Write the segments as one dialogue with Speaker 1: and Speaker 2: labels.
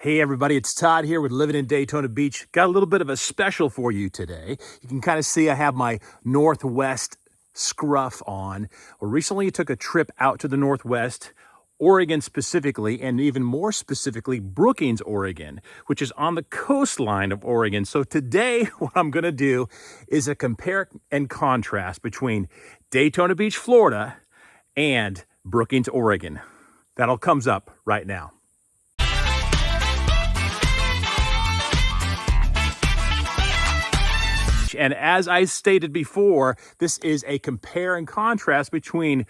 Speaker 1: Hey everybody, it's Todd here with Living in Daytona Beach. Got a little bit of a special for you today. You can kind of see I have my Northwest scruff on. Well, recently I took a trip out to the Northwest, Oregon specifically, and even more specifically, Brookings, Oregon, which is on the coastline of Oregon. So today, what I'm gonna do is a compare and contrast between Daytona Beach, Florida, and Brookings, Oregon. That all comes up right now. And as I stated before, this is a compare and contrast between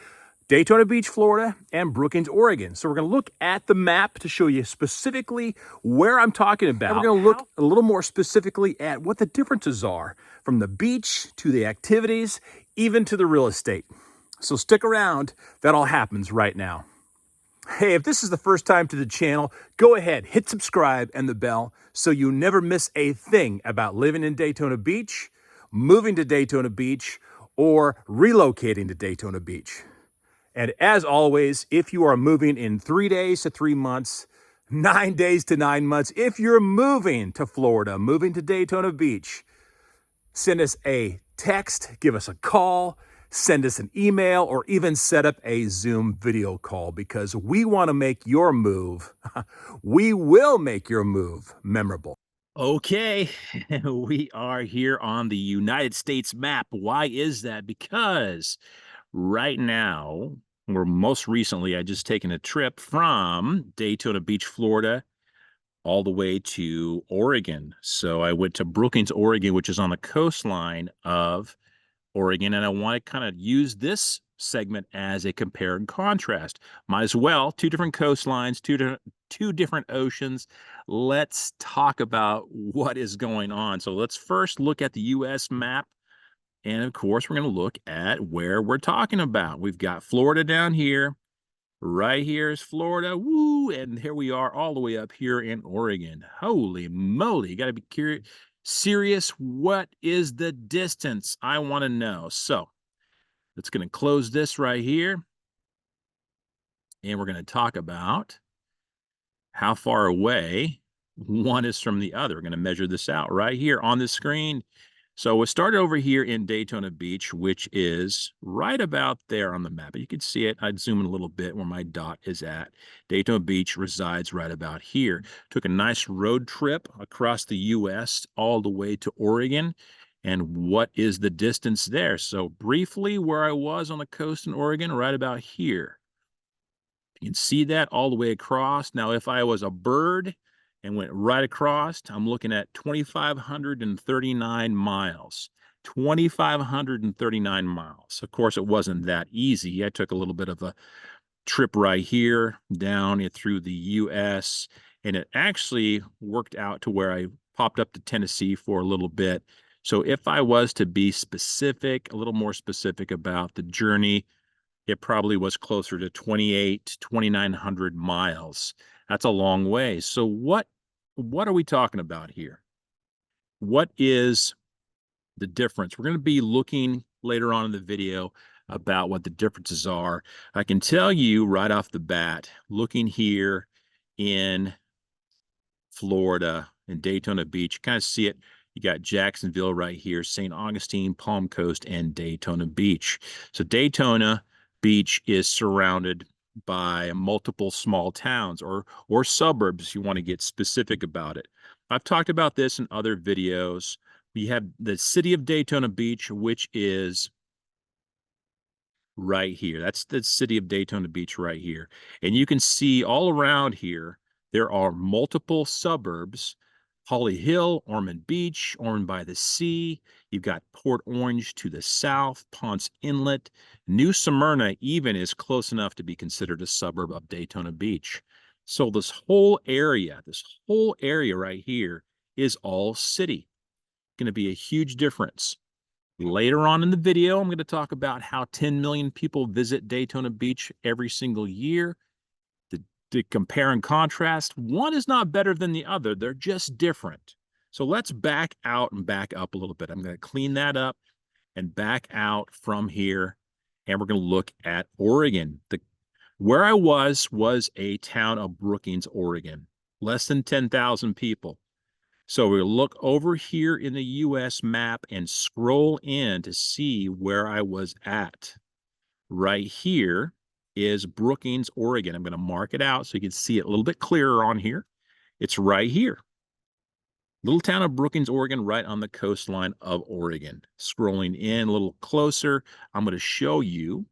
Speaker 1: Daytona Beach, Florida, and Brookings, Oregon. So we're going to look at the map to show you specifically where I'm talking about. And we're going to look a little more specifically at what the differences are from the beach to the activities, even to the real estate. So stick around. That all happens right now. Hey, if this is the first time to the channel, go ahead, hit subscribe and the bell so you never miss a thing about living in Daytona Beach, moving to Daytona Beach, or relocating to Daytona Beach. And as always, if you are moving in 3 days to 3 months, 9 days to 9 months, if you're moving to Florida, moving to Daytona Beach, send us a text, give us a call, send us an email, or even set up a Zoom video call because we want to make your move, we will make your move memorable.
Speaker 2: Okay, we are here on the United States map. Why is that? Because right now, or most recently, I just taken a trip from Daytona Beach, Florida, all the way to Oregon. So I went to Brookings, Oregon, which is on the coastline of Oregon, and I want to kind of use this segment as a compare and contrast. Might as well, two different coastlines, two different oceans. Let's talk about what is going on. So let's first look at the U.S. map, and of course, we're going to look at where we're talking about. We've got Florida down here. Right here is Florida. Woo! And here we are all the way up here in Oregon. Holy moly. You got to be curious. Serious, what is the distance? I want to know. So it's going to close this right here. And we're going to talk about how far away one is from the other. We're going to measure this out right here on the screen. So we'll start over here in Daytona Beach, which is right about there on the map. You can see it. I'd zoom in a little bit where my dot is at. Daytona Beach resides right about here. Took a nice road trip across the U.S. all the way to Oregon. And what is the distance there? So briefly, where I was on the coast in Oregon, right about here. You can see that all the way across. Now, if I was a bird and went right across, I'm looking at 2,539 miles. 2,539 miles. Of course, it wasn't that easy. I took a little bit of a trip right here down through the U.S., and it actually worked out to where I popped up to Tennessee for a little bit. So if I was to be specific, a little more specific about the journey, it probably was closer to 2,900 miles. That's a long way. So what are we talking about here? What is the difference? We're going to be looking later on in the video about what the differences are. I can tell you right off the bat, looking here in Florida, in Daytona Beach, you kind of see it. You got Jacksonville right here, St. Augustine, Palm Coast, and Daytona Beach. So Daytona Beach is surrounded by multiple small towns or suburbs. You want to get specific about it. I've talked about this in other videos. We have the city of Daytona Beach, which is right here. That's the city of Daytona Beach right here. And you can see all around here, there are multiple suburbs. Holly Hill, Ormond Beach, Ormond by the Sea. You've got Port Orange to the south, Ponce Inlet. New Smyrna even is close enough to be considered a suburb of Daytona Beach. So this whole area right here is all city. Going to be a huge difference. Later on in the video, I'm going to talk about how 10 million people visit Daytona Beach every single year. To compare and contrast, one is not better than the other. They're just different. So let's back out and back up a little bit. I'm going to clean that up and back out from here, and we're going to look at Oregon. Where I was a town of Brookings, Oregon. less than 10,000 people. So we look over here in the US map and scroll in to see where I was at. Right here is Brookings, Oregon. I'm going to mark it out so you can see it a little bit clearer on here. It's right here. Little town of Brookings, Oregon, right on the coastline of Oregon. Scrolling in a little closer, I'm going to show you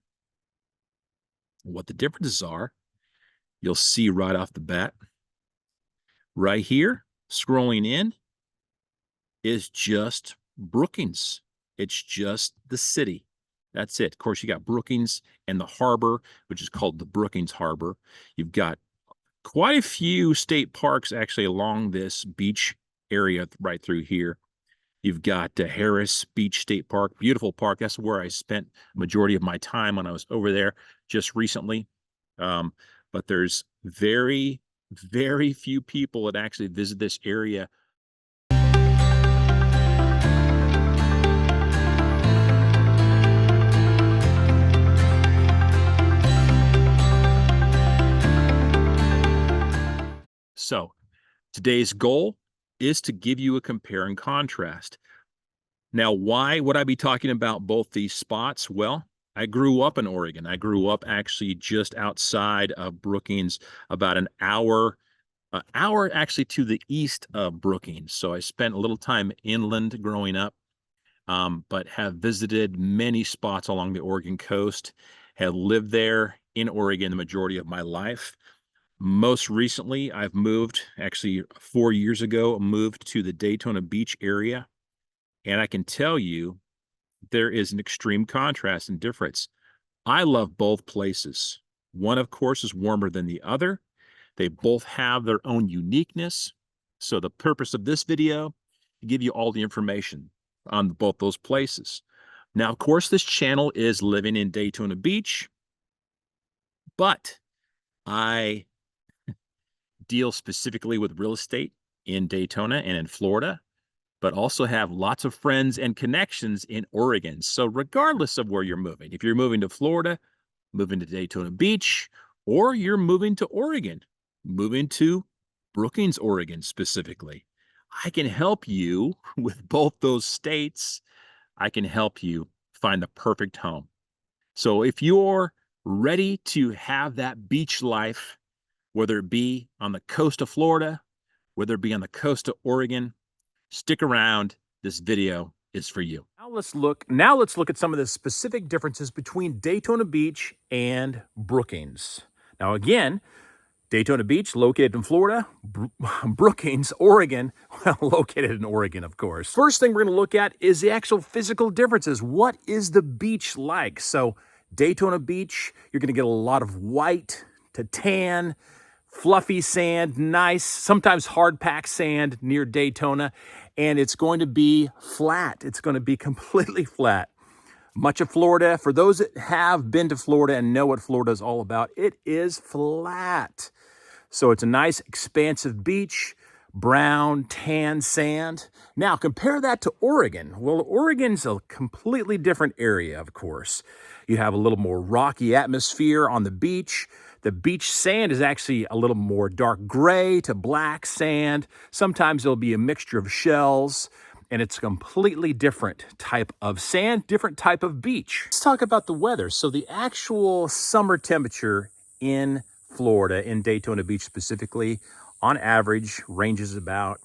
Speaker 2: what the differences are. You'll see right off the bat. Right here, scrolling in, is just Brookings. It's just the city. That's it. Of course, you got Brookings and the harbor, which is called the Brookings Harbor. You've got quite a few state parks actually along this beach area right through here. You've got Harris Beach State Park, beautiful park. That's where I spent majority of my time when I was over there just recently. But there's very, very few people that actually visit this area. So today's goal is to give you a compare and contrast. Now, why would I be talking about both these spots? Well, I grew up in Oregon. I grew up actually just outside of Brookings, about an hour actually to the east of Brookings. So I spent a little time inland growing up, but have visited many spots along the Oregon coast, have lived there in Oregon the majority of my life. Most recently, I've moved, actually 4 years ago, moved to the Daytona Beach area. And I can tell you, there is an extreme contrast and difference. I love both places. One, of course, is warmer than the other. They both have their own uniqueness. So the purpose of this video, to give you all the information on both those places. Now, of course, this channel is living in Daytona Beach, but I deal specifically with real estate in Daytona and in Florida, but also have lots of friends and connections in Oregon. So regardless of where you're moving, if you're moving to Florida, moving to Daytona Beach, or you're moving to Oregon, moving to Brookings, Oregon specifically, I can help you with both those states. I can help you find the perfect home. So if you're ready to have that beach life, whether it be on the coast of Florida, whether it be on the coast of Oregon, stick around. This video is for you.
Speaker 1: Now let's look at some of the specific differences between Daytona Beach and Brookings. Now again, Daytona Beach, located in Florida, Brookings, Oregon, well, located in Oregon, of course. First thing we're going to look at is the actual physical differences. What is the beach like? So Daytona Beach, you're going to get a lot of white to tan, fluffy sand, nice, sometimes hard packed sand near Daytona, and it's going to be flat. It's going to be completely flat. Much of Florida, for those that have been to Florida and know what Florida is all about, it is flat. So it's a nice expansive beach, brown, tan sand. Now compare that to Oregon. Well, Oregon's a completely different area, of course. You have a little more rocky atmosphere on the beach. The beach sand is actually a little more dark gray to black sand. Sometimes there'll be a mixture of shells, and it's a completely different type of sand, different type of beach. Let's talk about the weather. So the actual summer temperature in Florida, in Daytona Beach specifically, on average ranges about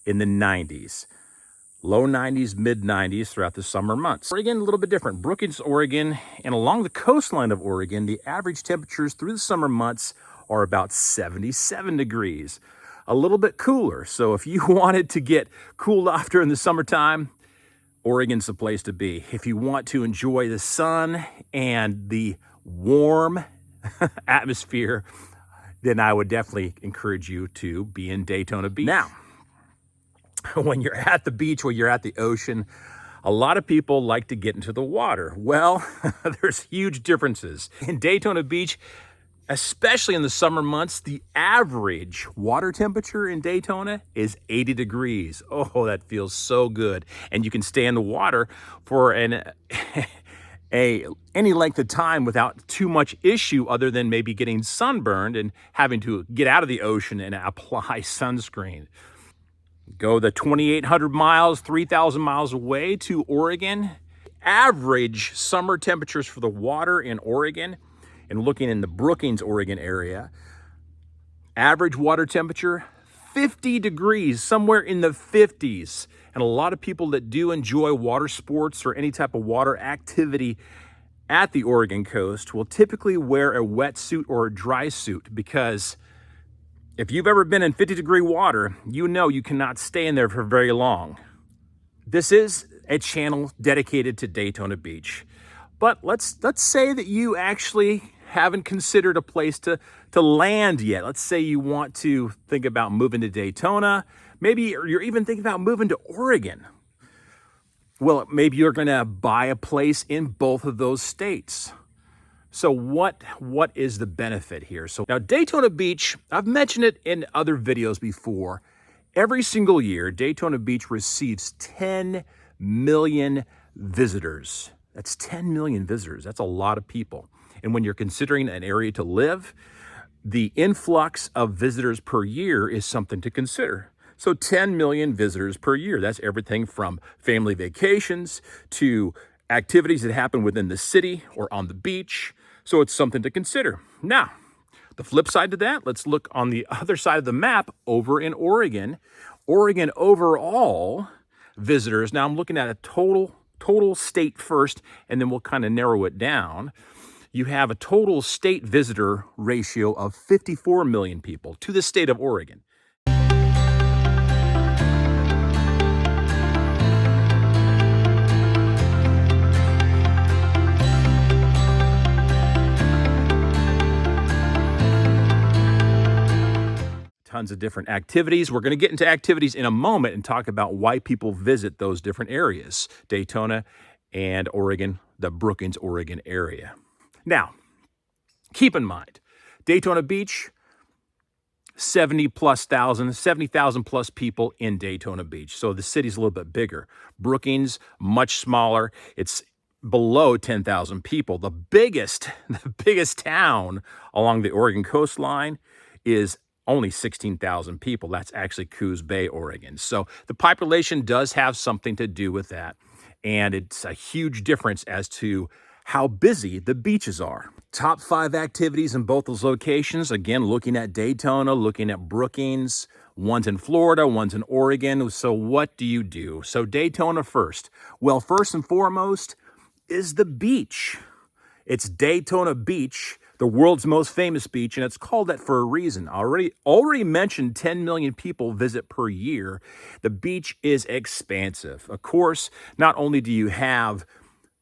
Speaker 1: in the 90s. Low 90s, mid 90s throughout the summer months. Oregon, a little bit different. Brookings, Oregon, and along the coastline of Oregon, the average temperatures through the summer months are about 77 degrees. A little bit cooler. So if you wanted to get cooled off during the summertime, Oregon's the place to be. If you want to enjoy the sun and the warm atmosphere, then I would definitely encourage you to be in Daytona Beach. Now, when you're at the beach, when you're at the ocean, a lot of people like to get into the water. Well, there's huge differences. In Daytona Beach, especially in the summer months, the average water temperature in Daytona is 80 degrees. Oh, that feels so good. And you can stay in the water for an any length of time without too much issue other than maybe getting sunburned and having to get out of the ocean and apply sunscreen. Go the 2,800 miles, 3,000 miles away to Oregon. Average summer temperatures for the water in Oregon, and looking in the Brookings, Oregon area, average water temperature 50 degrees, somewhere in the 50s. And a lot of people that do enjoy water sports or any type of water activity at the Oregon coast will typically wear a wetsuit or a dry suit, because if you've ever been in 50-degree water, you know you cannot stay in there for very long. This is a channel dedicated to Daytona Beach. But let's say that you actually haven't considered a place to land yet. Let's say you want to think about moving to Daytona. Maybe you're even thinking about moving to Oregon. Well, maybe you're going to buy a place in both of those states. So what is the benefit here? So now Daytona Beach, I've mentioned it in other videos before. Every single year, Daytona Beach receives 10 million visitors. That's 10 million visitors. That's a lot of people. And when you're considering an area to live, the influx of visitors per year is something to consider. So 10 million visitors per year. That's everything from family vacations to activities that happen within the city or on the beach. So it's something to consider. Now, the flip side to that, let's look on the other side of the map over in Oregon. Oregon overall visitors. Now I'm looking at a total state first, and then we'll kind of narrow it down. You have a total state visitor ratio of 54 million people to the state of Oregon. Tons of different activities. We're going to get into activities in a moment and talk about why people visit those different areas, Daytona and Oregon, the Brookings, Oregon area. Now, keep in mind, Daytona Beach, 70,000 plus people in Daytona Beach. So the city's a little bit bigger. Brookings, much smaller. It's below 10,000 people. The biggest town along the Oregon coastline is only 16,000 people. That's actually Coos Bay, Oregon. So the population does have something to do with that. And it's a huge difference as to how busy the beaches are. Top 5 activities in both those locations. Again, looking at Daytona, looking at Brookings, one's in Florida, one's in Oregon. So what do you do? So Daytona first. Well, first and foremost is the beach. It's Daytona Beach, the world's most famous beach, and it's called that for a reason. Already mentioned 10 million people visit per year. The beach is expansive. Of course, not only do you have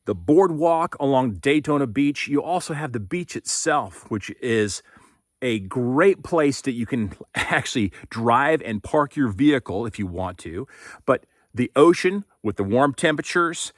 Speaker 1: the boardwalk along Daytona Beach, you also have the beach itself, which is a great place that you can actually drive and park your vehicle if you want to. But the ocean with the warm temperatures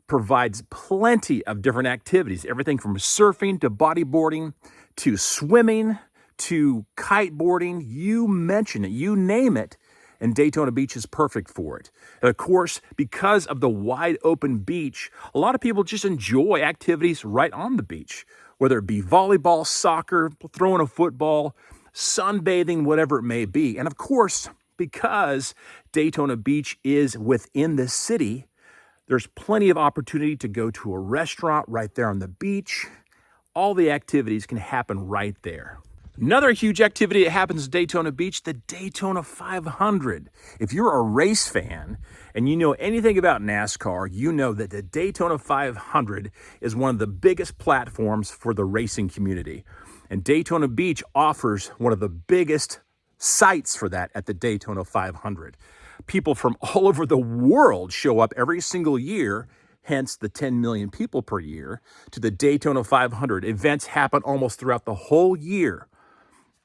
Speaker 1: provides plenty of different activities, everything from surfing to bodyboarding to swimming to kiteboarding. You mention it, you name it, and Daytona Beach is perfect for it. And of course, because of the wide open beach, a lot of people just enjoy activities right on the beach, whether it be volleyball, soccer, throwing a football, sunbathing, whatever it may be. And of course, because Daytona Beach is within the city, there's plenty of opportunity to go to a restaurant right there on the beach. All the activities can happen right there. Another huge activity that happens at Daytona Beach, the Daytona 500. If you're a race fan and you know anything about NASCAR, you know that the Daytona 500 is one of the biggest platforms for the racing community. And Daytona Beach offers one of the biggest sites for that at the Daytona 500. People from all over the world show up every single year, hence the 10 million people per year, to the Daytona 500. Events happen almost throughout the whole year.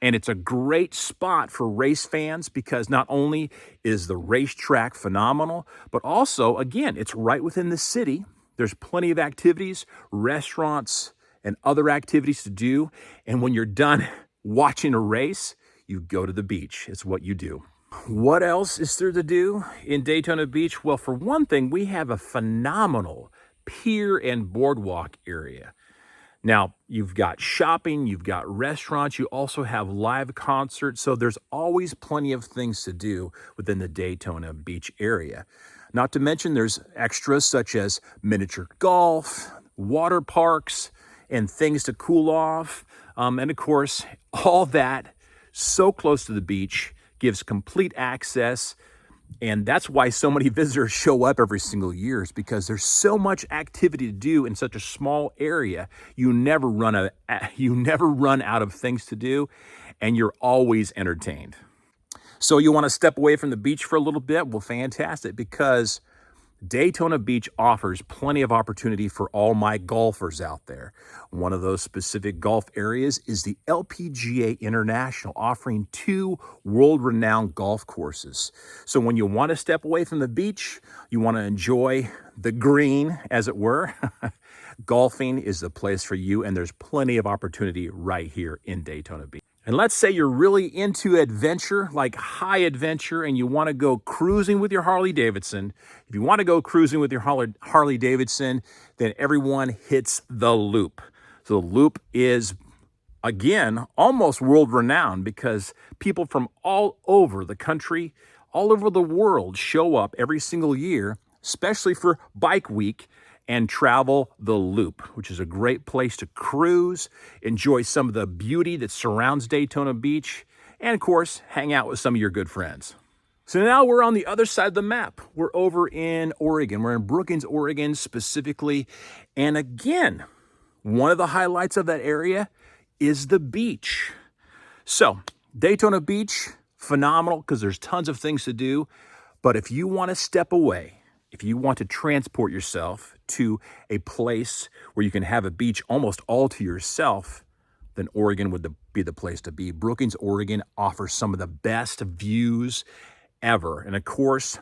Speaker 1: And it's a great spot for race fans because not only is the racetrack phenomenal, but also, again, it's right within the city. There's plenty of activities, restaurants, and other activities to do. And when you're done watching a race, you go to the beach. It's what you do. What else is there to do in Daytona Beach? Well, for one thing, we have a phenomenal pier and boardwalk area. Now, you've got shopping, you've got restaurants, you also have live concerts, so there's always plenty of things to do within the Daytona Beach area. Not to mention there's extras such as miniature golf, water parks, and things to cool off. And of course, all that so close to the beach gives complete access. And that's why so many visitors show up every single year, is because there's so much activity to do in such a small area. You never run out of things to do, and you're always entertained. So you want to step away from the beach for a little bit? Well, fantastic, because Daytona Beach offers plenty of opportunity for all my golfers out there. One of those specific golf areas is the LPGA International, offering 2 world-renowned golf courses. So when you want to step away from the beach, you want to enjoy the green, as it were, golfing is the place for you, and there's plenty of opportunity right here in Daytona Beach. And let's say you're really into adventure, like high adventure, and you want to go cruising with your Harley Davidson. If you want to go cruising with your Harley Davidson, then everyone hits the Loop. So the Loop is, again, almost world renowned, because people from all over the country, all over the world show up every single year, especially for Bike Week, and travel the Loop, which is a great place to cruise, enjoy some of the beauty that surrounds Daytona Beach, and of course, hang out with some of your good friends. So now we're on the other side of the map. We're over in Oregon. We're in Brookings, Oregon specifically. And again, one of the highlights of that area is the beach. So Daytona Beach, phenomenal, because there's tons of things to do. But if you want to step away, if you want to transport yourself to a place where you can have a beach almost all to yourself, then Oregon would be the place to be. Brookings, Oregon offers some of the best views ever. And of course,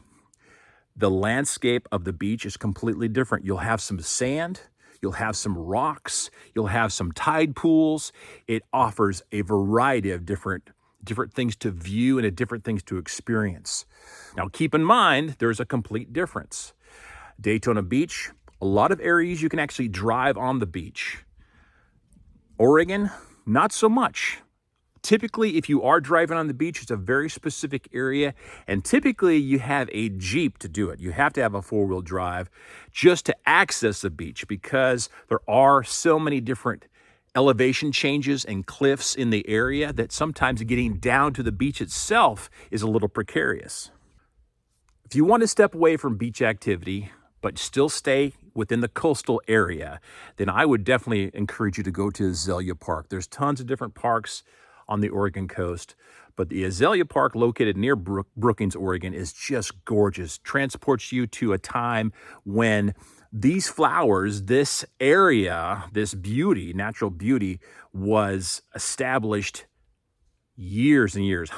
Speaker 1: the landscape of the beach is completely different. You'll have some sand, you'll have some rocks, you'll have some tide pools. It offers a variety of different things to view and different things to experience. Now, keep in mind, there's a complete difference. Daytona Beach, a lot of areas you can actually drive on the beach. Oregon, not so much. Typically, if you are driving on the beach, it's a very specific area, and typically you have a Jeep to do it. You have to have a 4-wheel drive just to access the beach, because there are so many different elevation changes and cliffs in the area that sometimes getting down to the beach itself is a little precarious. If you want to step away from beach activity, but still stay within the coastal area, then I would definitely encourage you to go to Azalea Park. There's tons of different parks on the Oregon coast, but the Azalea Park, located near Brookings, Oregon, is just gorgeous. Transports you to a time when these flowers, this area, this beauty, natural beauty, was established years and years,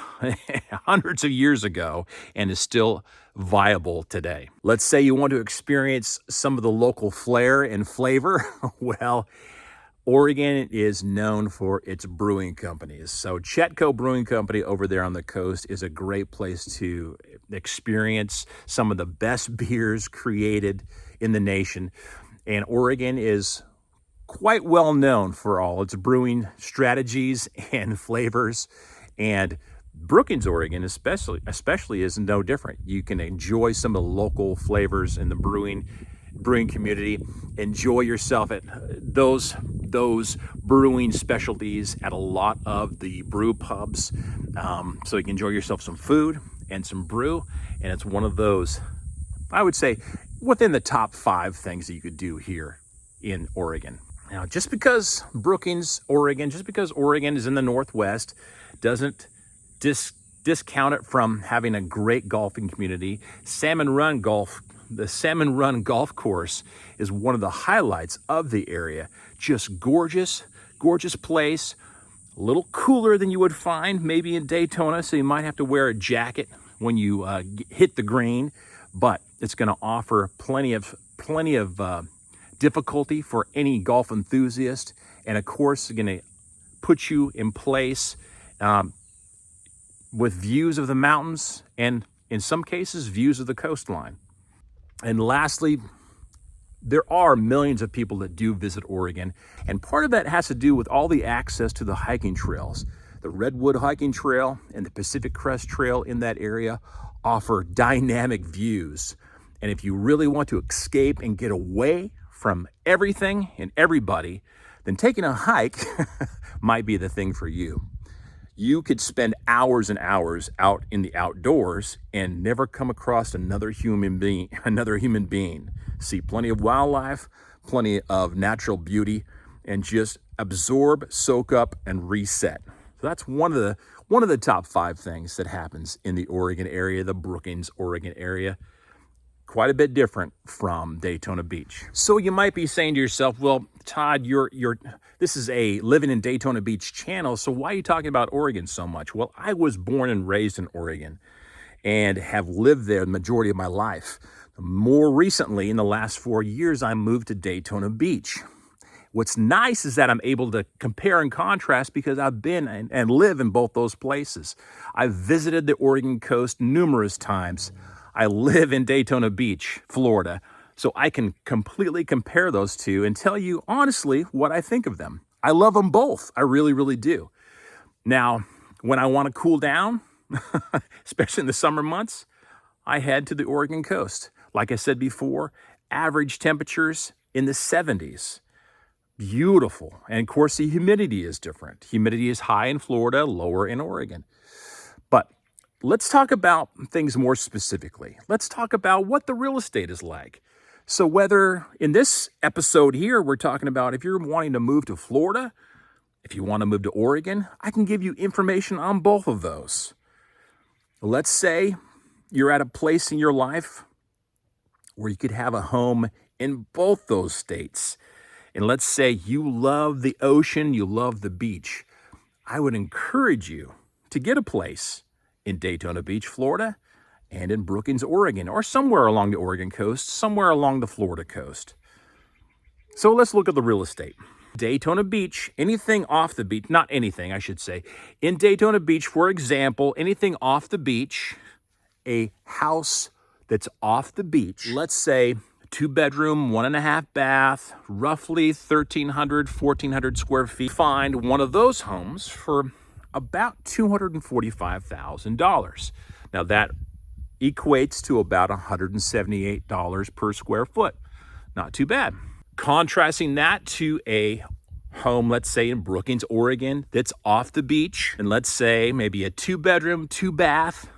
Speaker 1: hundreds of years ago, and is still viable today. Let's say you want to experience some of the local flair and flavor. Well, Oregon is known for its brewing companies. So Chetco Brewing Company over there on the coast is a great place to experience some of the best beers created in the nation. And Oregon is quite well known for all its brewing strategies and flavors. And Brookings, Oregon, especially is no different. You can enjoy some of the local flavors in the brewing community. Enjoy yourself at those brewing specialties at a lot of the brew pubs. So you can enjoy yourself some food and some brew. And it's one of those, I would say, within the top 5 things that you could do here in Oregon. Now, just because Oregon is in the Northwest, doesn't discount it from having a great golfing community. The Salmon Run Golf Course is one of the highlights of the area. Just gorgeous, gorgeous place. A little cooler than you would find maybe in Daytona, so you might have to wear a jacket when you hit the green, but it's going to offer plenty of difficulty for any golf enthusiast, and of course, going to put you in place with views of the mountains and, in some cases, views of the coastline. And lastly, There are millions of people that do visit Oregon, and part of that has to do with all the access to the hiking trails. The Redwood Hiking Trail and the Pacific Crest Trail in that area offer dynamic views. And if you really want to escape and get away from everything and everybody, then taking a hike might be the thing for you. You could spend hours and hours out in the outdoors and never come across another human being, See plenty of wildlife, plenty of natural beauty, and just absorb, soak up, and reset. So that's one of the top 5 things that happens in the Oregon area, the Brookings, Oregon area. Quite a bit different from Daytona Beach. So you might be saying to yourself, well, Todd, this is a living in Daytona Beach channel, so why are you talking about Oregon so much? Well, I was born and raised in Oregon and have lived there the majority of my life. More recently, in the last 4 years, I moved to Daytona Beach. What's nice is that I'm able to compare and contrast because I've been and live in both those places. I've visited the Oregon coast numerous times. I live in Daytona Beach, Florida, so I can completely compare those two and tell you honestly what I think of them. I love them both. I really, really do. Now, when I want to cool down, especially in the summer months, I head to the Oregon coast. Like I said before, average temperatures in the 70s. Beautiful. And of course, the humidity is different. Humidity is high in Florida, lower in Oregon. But let's talk about things more specifically. Let's talk about what the real estate is like. So whether in this episode here, we're talking about if you're wanting to move to Florida, if you want to move to Oregon, I can give you information on both of those. Let's say you're at a place in your life where you could have a home in both those states. And let's say you love the ocean, you love the beach. I would encourage you to get a place in Daytona Beach, Florida, and in Brookings, Oregon, or somewhere along the Oregon coast, somewhere along the Florida coast. So let's look at the real estate. Daytona Beach, anything off the beach, not anything, I should say. In Daytona Beach, for example, anything off the beach, a house that's off the beach, let's say 2-bedroom, 1.5 bath, roughly 1,300, 1,400 square feet. Find one of those homes for about $245,000. Now that equates to about $178 per square foot. Not too bad. Contrasting that to a home, let's say in Brookings, Oregon, that's off the beach, and let's say maybe a 2-bedroom, 2-bath,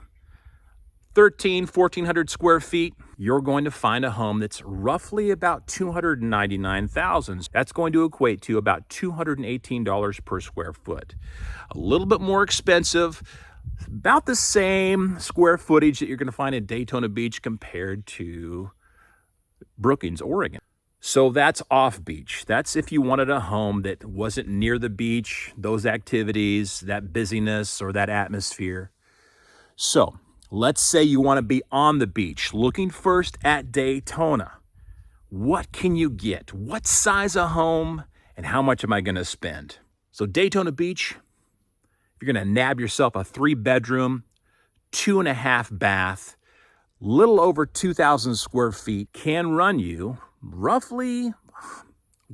Speaker 1: 1,400 square feet, you're going to find a home that's roughly about $299,000. That's going to equate to about $218 per square foot. A little bit more expensive, about the same square footage that you're going to find in Daytona Beach compared to Brookings, Oregon. So that's off beach. That's if you wanted a home that wasn't near the beach, those activities, that busyness, or that atmosphere. So let's say you want to be on the beach, looking first at Daytona. What can you get? What size of home and how much am I going to spend? So Daytona Beach, if you're going to nab yourself a 3-bedroom, 2.5 bath, little over 2,000 square feet, can run you roughly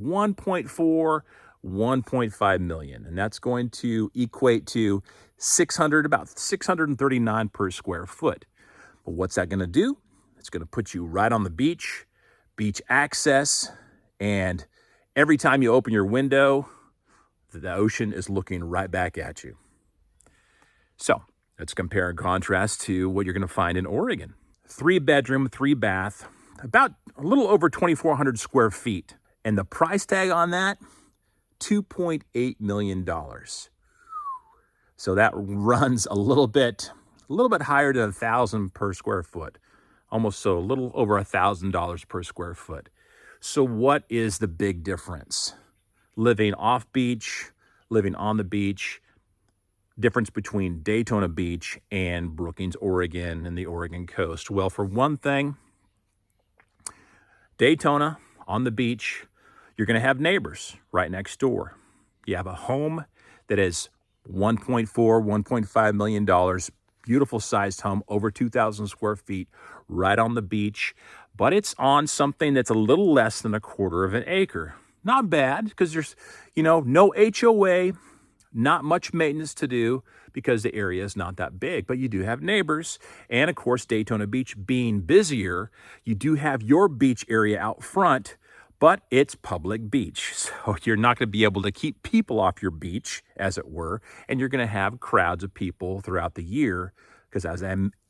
Speaker 1: 1.4, 1.5 million. And that's going to equate to about 639 per square foot. But what's that going to do? It's going to put you right on the beach, beach access, and every time you open your window, the ocean is looking right back at you. So let's compare and contrast to what you're going to find in Oregon. 3-bedroom, 3-bath, about a little over 2,400 square feet. And the price tag on that, $2.8 million. So that runs a little bit higher than $1,000 per square foot. Almost so, a little over $1,000 per square foot. So what is the big difference? Living off beach, living on the beach, difference between Daytona Beach and Brookings, Oregon, and the Oregon coast. Well, for one thing, Daytona, on the beach, you're going to have neighbors right next door. You have a home that is $1.4, $1.5 million. beautiful sized home, over 2,000 square feet, right on the beach. But it's on something that's a little less than a quarter of an acre. Not bad, because there's, no HOA, not much maintenance to do because the area is not that big, but you do have neighbors. And of course, Daytona Beach being busier, you do have your beach area out front, but it's public beach. So you're not going to be able to keep people off your beach, as it were, and you're going to have crowds of people throughout the year because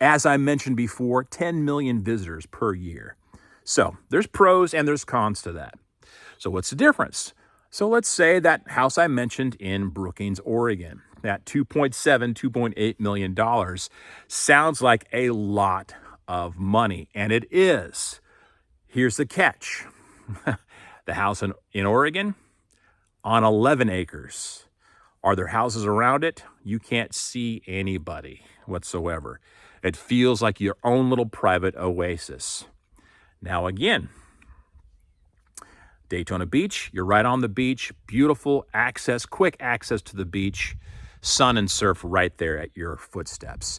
Speaker 1: as I mentioned before, 10 million visitors per year. So there's pros and there's cons to that. So what's the difference? So let's say that house I mentioned in Brookings, Oregon, that $2.8 million sounds like a lot of money, and it is. Here's the catch. The house in Oregon, on 11 acres. Are there houses around it? You can't see anybody whatsoever. It feels like your own little private oasis. Now again, Daytona Beach, you're right on the beach, beautiful access, quick access to the beach, sun and surf right there at your footsteps.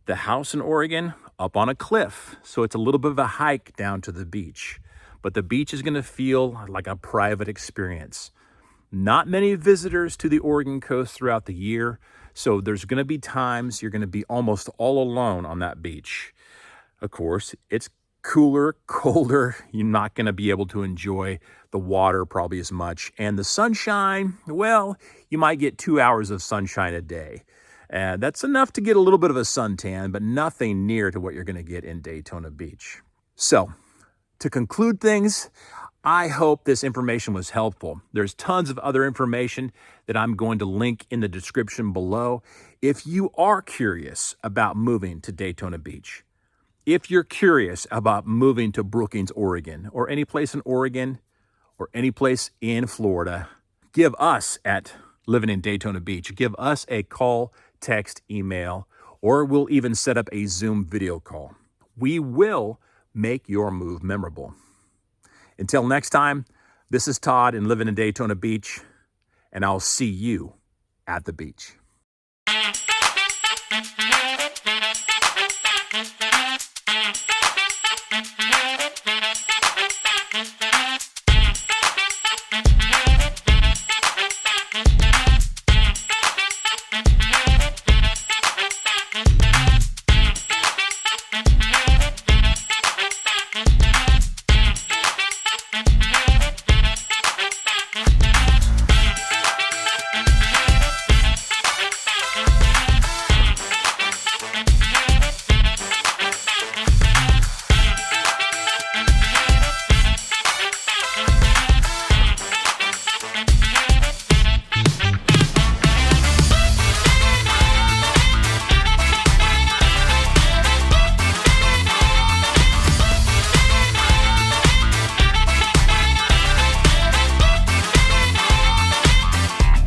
Speaker 1: The house in Oregon, up on a cliff, so it's a little bit of a hike down to the beach. But the beach is going to feel like a private experience. Not many visitors to the Oregon coast throughout the year, so there's going to be times you're going to be almost all alone on that beach. Of course, it's cooler, colder. You're not going to be able to enjoy the water probably as much. And the sunshine, well, you might get 2 hours of sunshine a day. And that's enough to get a little bit of a suntan, but nothing near to what you're going to get in Daytona Beach. So, to conclude things, I hope this information was helpful. There's tons of other information that I'm going to link in the description below. If you are curious about moving to Daytona Beach, if you're curious about moving to Brookings, Oregon, or any place in Oregon, or any place in Florida, give us at Living in Daytona Beach, give us a call, text, email, or we'll even set up a Zoom video call. We will make your move memorable. Until next time, this is Todd in Living in Daytona Beach, and I'll see you at the beach.